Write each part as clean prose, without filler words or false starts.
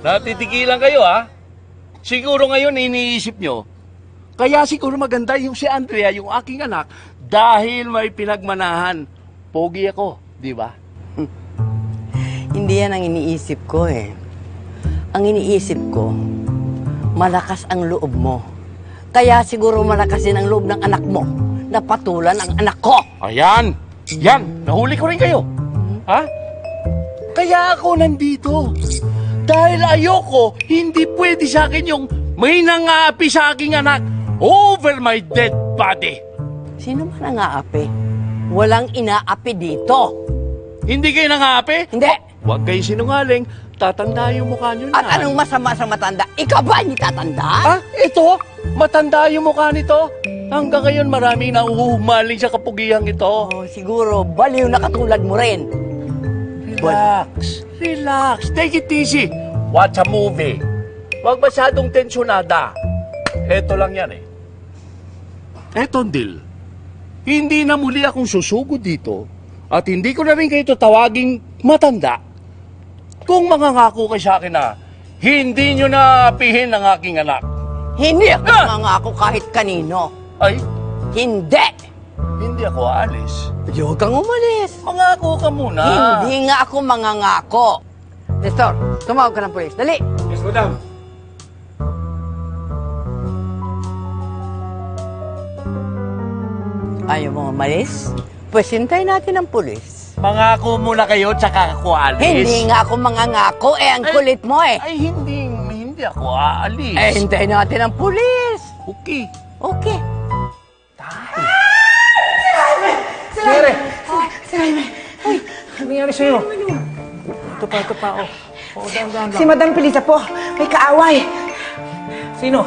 Natitikilan kayo, ha? Siguro ngayon iniisip nyo, kaya siguro maganda yung si Andrea, yung aking anak, dahil may pinagmanahan. Pogi ako, di ba? Hindi yan ang iniisip ko eh. Ang iniisip ko, malakas ang loob mo. Kaya siguro malakas din ang loob ng anak mo na patulan ang anak ko. Ayan! Yan! Nahuli ko rin kayo. Ha? Kaya ako nandito. Dahil ayoko, hindi pwede sa akin yung may nangaapi sa aking anak over my dead body. Sino ba nangaapi? Walang inaapi dito. Hindi kayo nangaapi? Hindi. Huwag kayo sinungaling. Tatanda yung mukha nyo na. At anong masama sa matanda? Ikaw ba hindi tatanda? Ah, ito? Matanda yung mukha nito? Hanggang ngayon maraming nauhumaling sa kapugihang ito. Oh, siguro, baliw na katulad mo rin. Relax. Relax. Take it easy. Watch a movie. Huwag masyadong tensyonada. Eto lang yan eh. Eto, deal. Hindi na muli akong susugod dito at hindi ko na rin kayo tatawaging matanda kung mangangako kayo sa akin na hindi nyo na apihin ang aking anak. Hindi ako mangangako kahit kanino. Ay, Hindi. hindi ako aalis. Huwag kang umalis. Mangako ka muna. Hindi nga ako mangangako. Nestor, tumawag ka ng polis. Dali. Yes, madam. Ayaw mo umalis? Pues hintayin natin ang pulis. Mangako muna kayo tsaka ako aalis. Hindi nga ako mangangako. Ang kulit mo eh. Ay, hindi ako aalis. Hintayin natin ang pulis. Okay. Okay. Sir! Uy, ano nangyari sa'yo? Ito pa, oh. Oo, dahan Si Madam Felisa po, may kaaway. Sino?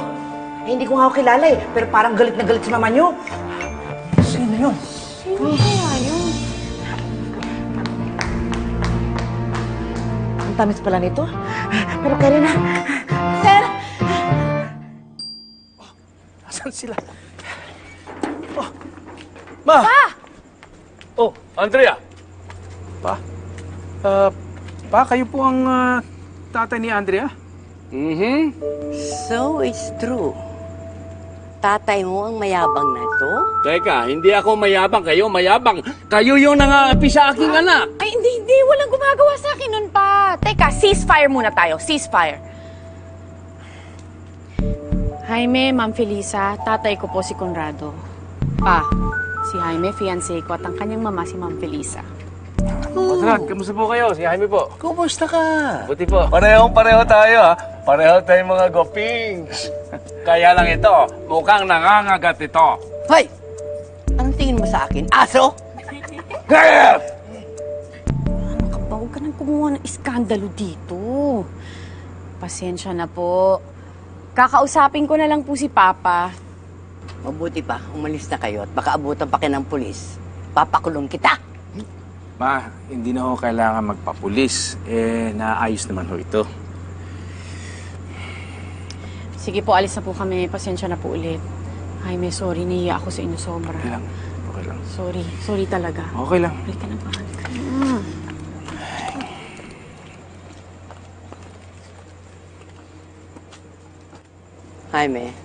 Hindi ko nga ako kilala eh, pero parang galit na galit si mama niyo. Sino yun? Ang tamis pala nito. Pero kaya na. Sir! Asan sila? Oh. Ma! Oh, Andrea. Pa, kayo po ang tatay ni Andrea? Mm-hmm. So it's true. Tatay mo ang mayabang na to? Teka, hindi ako mayabang. Kayo mayabang. Kayo yung nangaapi sa aking anak. Ay, hindi. Walang gumagawa sa akin nun pa. Teka, ceasefire muna tayo. Ceasefire. Jaime, Ma'am Felisa, tatay ko po si Conrado. Pa, si Jaime, fiancé ko, at ang kanyang mama si Ma'am Felisa. Patrat, kamusta po kayo? Si Jaime po. Kumusta ka? Buti po. Pareho tayo, ha? Pareho tayong mga gopings. Kaya lang ito, mukhang nangangagat ito. Hoy! Anong tingin mo sa akin? Aso? Gaya! Ano ka ba? Huwag ka nang kumuha ng iskandalo dito. Pasensya na po. Kakausapin ko na lang po si Papa. Mabuti pa, umalis na kayo at baka abutan pa kayo ng pulis. Papakulong kita. Ma, hindi na ho kailangan magpapulis. Naayos naman ho ito. Sige po, alis na po kami. Pasensya na po ulit. Jaime, sorry. Nahiya ako sa inyo sobra. Okay lang. Okay lang. Sorry. Sorry talaga. Okay lang. Halika na ba? Halika na. Jaime,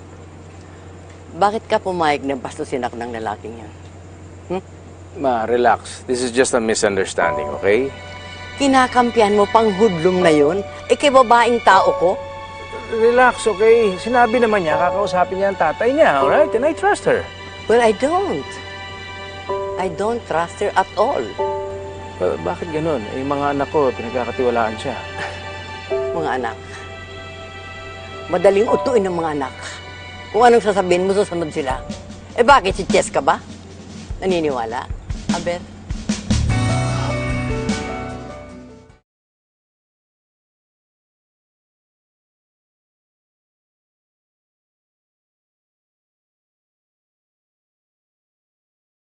bakit ka pumayag na bastusin ako ng lalaking yan? Ma, relax. This is just a misunderstanding, okay? Kinakampihan mo pang hudlom na yun? Kay babaeng tao ko? Relax, okay? Sinabi naman niya, kakausapin niya ang tatay niya, alright? And I trust her. Well, I don't. I don't trust her at all. Bakit ganun? Yung mga anak ko, pinagkakatiwalaan siya. Mga anak. Madaling utuin ng mga anak. Kung anong sasabihin mo, susunod sila. Bakit si Cheska ba? Naniniwala? Aber?